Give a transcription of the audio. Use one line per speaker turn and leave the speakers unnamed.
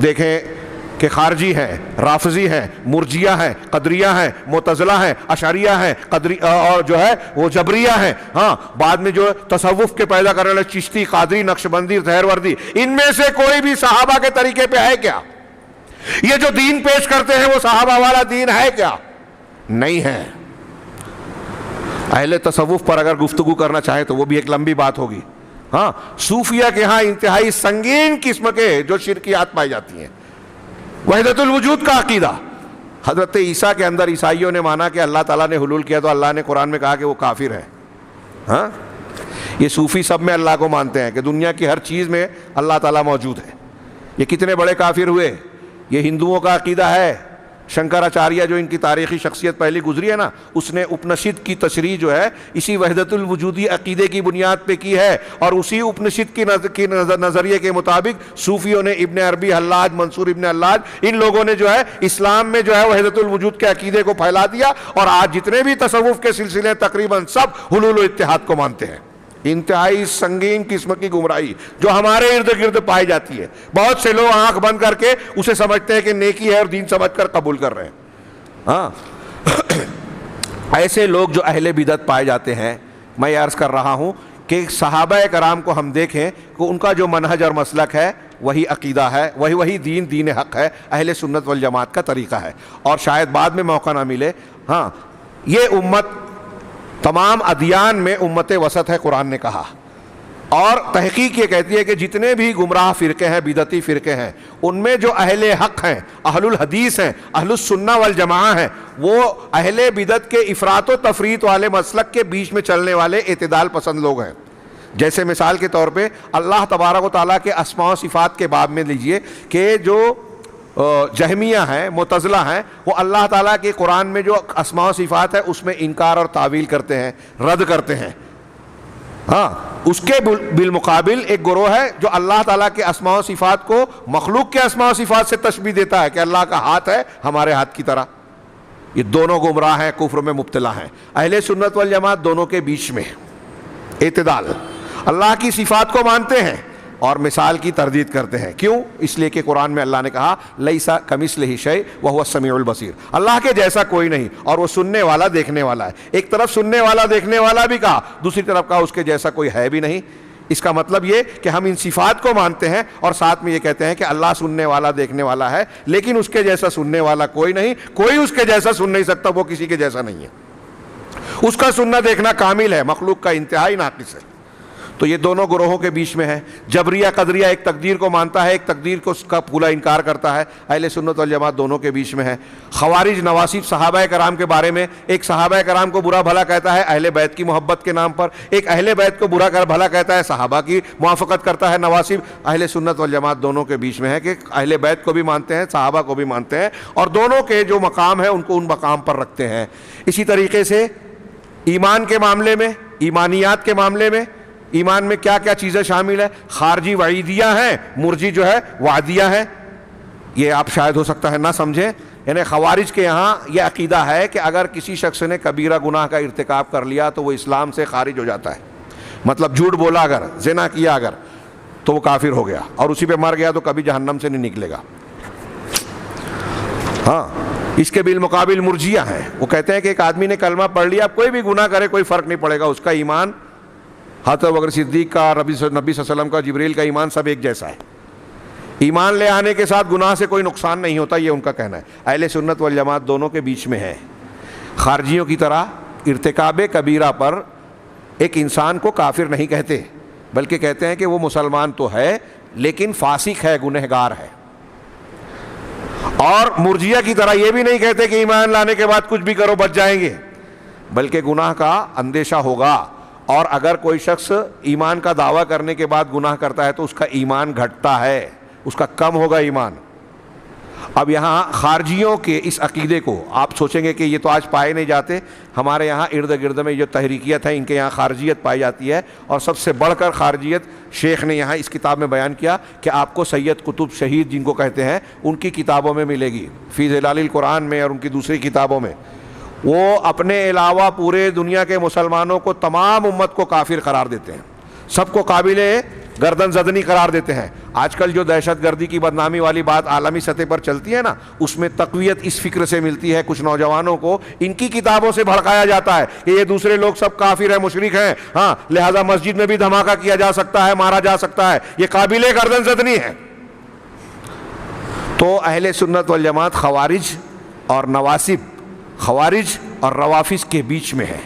دیکھیں کہ خارجی ہیں، رافضی ہیں، مرجیہ ہیں، قدریہ ہیں، معتزلہ ہیں، اشعریہ ہیں، اور جو ہے وہ جبریہ ہیں. ہاں، بعد میں جو تصوف کے پیدا کرنے والے چشتی، قادری، نقشبندی، دہروردی، ان میں سے کوئی بھی صحابہ کے طریقے پہ ہے کیا؟ یہ جو دین پیش کرتے ہیں وہ صحابہ والا دین ہے کیا؟ نہیں ہے. اہل تصوف پر اگر گفتگو کرنا چاہے تو وہ بھی ایک لمبی بات ہوگی. ہاں، صوفیہ کے ہاں انتہائی سنگین قسم کے جو شرکیات پائی جاتی ہیں. وحدت الوجود کا عقیدہ، حضرت عیسیٰ کے اندر عیسائیوں نے مانا کہ اللہ تعالیٰ نے حلول کیا تو اللہ نے قرآن میں کہا کہ وہ کافر ہے. ہاں، یہ صوفی سب میں اللہ کو مانتے ہیں کہ دنیا کی ہر چیز میں اللہ تعالیٰ موجود ہے. یہ کتنے بڑے کافر ہوئے. یہ ہندوؤں کا عقیدہ ہے. شنکراچاریہ جو ان کی تاریخی شخصیت پہلی گزری ہے نا، اس نے اپنشد کی تشریح جو ہے اسی وحدت الوجودی عقیدے کی بنیاد پہ کی ہے، اور اسی اپنشد کی نظریے کے مطابق صوفیوں نے ابن عربی، حلاج، منصور ابن حلاج، ان لوگوں نے جو ہے اسلام میں جو ہے وحدت الوجود کے عقیدے کو پھیلا دیا، اور آج جتنے بھی تصوف کے سلسلے تقریباً سب حلول و اتحاد کو مانتے ہیں. انتہائی سنگین قسم کی گمراہی جو ہمارے ارد گرد پائی جاتی ہے. بہت سے لوگ آنکھ بند کر کے اسے سمجھتے ہیں کہ نیکی ہے اور دین سمجھ کر قبول کر رہے ہیں. ہاں، ایسے لوگ جو اہل بدعت پائے جاتے ہیں، میں یہ عرض کر رہا ہوں کہ صحابہ کرام کو ہم دیکھیں کہ ان کا جو منہج اور مسلک ہے وہی عقیدہ ہے، وہی دین حق ہے، اہل سنت والجماعت کا طریقہ ہے. اور شاید بعد میں موقع نہ ملے. ہاں، یہ امت تمام ادیان میں امت وسط ہے، قرآن نے کہا. اور تحقیق یہ کہتی ہے کہ جتنے بھی گمراہ فرقے ہیں، بدعتی فرقے ہیں، ان میں جو اہل حق ہیں، اہل الحدیث ہیں، اہل السنہ والجماعہ ہیں، وہ اہل بدعت کے افراط و تفریط والے مسلک کے بیچ میں چلنے والے اعتدال پسند لوگ ہیں. جیسے مثال کے طور پہ اللہ تبارک و تعالیٰ کے اسماء و صفات کے باب میں لیجئے کہ جو جہمیہ ہیں، معتزلہ ہیں، وہ اللہ تعالیٰ کے قرآن میں جو اسماء و صفات ہے اس میں انکار اور تعویل کرتے ہیں، رد کرتے ہیں. ہاں، اس کے بالمقابل ایک گروہ ہے جو اللہ تعالیٰ کے اسماء و صفات کو مخلوق کے اسماء و صفات سے تشبیہ دیتا ہے کہ اللہ کا ہاتھ ہے ہمارے ہاتھ کی طرح. یہ دونوں گمراہ ہیں، کفر میں مبتلا ہیں. اہل سنت والجماعت دونوں کے بیچ میں اعتدال. اللہ کی صفات کو مانتے ہیں اور مثال کی تردید کرتے ہیں. کیوں؟ اس لیے کہ قرآن میں اللہ نے کہا لیس کمثلہ شیء وہو السمیع البصیر، اللہ کے جیسا کوئی نہیں اور وہ سننے والا دیکھنے والا ہے. ایک طرف سننے والا دیکھنے والا بھی کہا، دوسری طرف کہا اس کے جیسا کوئی ہے بھی نہیں. اس کا مطلب یہ کہ ہم ان صفات کو مانتے ہیں اور ساتھ میں یہ کہتے ہیں کہ اللہ سننے والا دیکھنے والا ہے، لیکن اس کے جیسا سننے والا کوئی نہیں، کوئی اس کے جیسا سن نہیں سکتا، وہ کسی کے جیسا نہیں ہے. اس کا سننا دیکھنا کامل ہے، مخلوق کا انتہائی ناقص ہے. تو یہ دونوں گروہوں کے بیچ میں ہے. جبریہ قدریہ ایک تقدیر کو مانتا ہے، ایک تقدیر کو اس کا پورا انکار کرتا ہے. اہل سنت والجماعت دونوں کے بیچ میں ہے. خوارج نواصب صحابہ کرام کے بارے میں ایک صحابہ کرام کو برا بھلا کہتا ہے اہل بیت کی محبت کے نام پر، ایک اہل بیت کو برا بھلا کہتا ہے صحابہ کی موافقت کرتا ہے نواصب. اہل سنت والجماعت دونوں کے بیچ میں ہے کہ اہل بیت کو بھی مانتے ہیں، صحابہ کو بھی مانتے ہیں، اور دونوں کے جو مقام ہے ان کو ان مقام پر رکھتے ہیں. اسی طریقے سے ایمان کے معاملے میں، ایمانیات کے معاملے میں، ایمان میں کیا کیا چیزیں شامل ہیں. خارجی وعیدیہ ہیں، مرجی جو ہے وعدیہ ہیں. یہ آپ شاید ہو سکتا ہے نہ سمجھیں. یعنی خوارج کے یہاں یہ عقیدہ ہے کہ اگر کسی شخص نے کبیرہ گناہ کا ارتکاب کر لیا تو وہ اسلام سے خارج ہو جاتا ہے. مطلب جھوٹ بولا اگر، زنا کیا اگر، تو وہ کافر ہو گیا اور اسی پہ مر گیا تو کبھی جہنم سے نہیں نکلے گا. ہاں، اس کے بالمقابل مرجیہ ہیں. وہ کہتے ہیں کہ ایک آدمی نے کلمہ پڑھ لیا، اب کوئی بھی گناہ کرے کوئی فرق نہیں پڑے گا، اس کا ایمان حضرت ابوبکر صدیق کا، نبی صلی اللہ علیہ وسلم کا، جبریل کا ایمان سب ایک جیسا ہے. ایمان لے آنے کے ساتھ گناہ سے کوئی نقصان نہیں ہوتا، یہ ان کا کہنا ہے. اہل سنت والجماعت دونوں کے بیچ میں ہے. خارجیوں کی طرح ارتکاب کبیرہ پر ایک انسان کو کافر نہیں کہتے، بلکہ کہتے ہیں کہ وہ مسلمان تو ہے لیکن فاسق ہے، گنہگار ہے. اور مرجیہ کی طرح یہ بھی نہیں کہتے کہ ایمان لانے کے بعد کچھ بھی کرو بچ جائیں گے، بلکہ گناہ کا اندیشہ ہوگا. اور اگر کوئی شخص ایمان کا دعویٰ کرنے کے بعد گناہ کرتا ہے تو اس کا ایمان گھٹتا ہے، اس کا کم ہوگا ایمان. اب یہاں خارجیوں کے اس عقیدے کو آپ سوچیں گے کہ یہ تو آج پائے نہیں جاتے. ہمارے یہاں ارد گرد میں جو تحریکیت ہے ان کے یہاں خارجیت پائی جاتی ہے، اور سب سے بڑھ کر خارجیت شیخ نے یہاں اس کتاب میں بیان کیا کہ آپ کو سید قطب شہید جن کو کہتے ہیں ان کی کتابوں میں ملے گی، فی ظلال القرآن میں اور ان کی دوسری کتابوں میں. وہ اپنے علاوہ پورے دنیا کے مسلمانوں کو، تمام امت کو کافر قرار دیتے ہیں، سب کو قابل گردن زدنی قرار دیتے ہیں. آج کل جو دہشت گردی کی بدنامی والی بات عالمی سطح پر چلتی ہے نا، اس میں تقویت اس فکر سے ملتی ہے کچھ نوجوانوں کو ان کی کتابوں سے بھڑکایا جاتا ہے کہ یہ دوسرے لوگ سب کافر ہیں، مشرک ہیں، ہاں لہذا مسجد میں بھی دھماکہ کیا جا سکتا ہے، مارا جا سکتا ہے، یہ قابل گردن زدنی ہے. تو اہل سنت والجماعت خوارج اور نواصب، خوارج اور روافض کے بیچ میں ہے.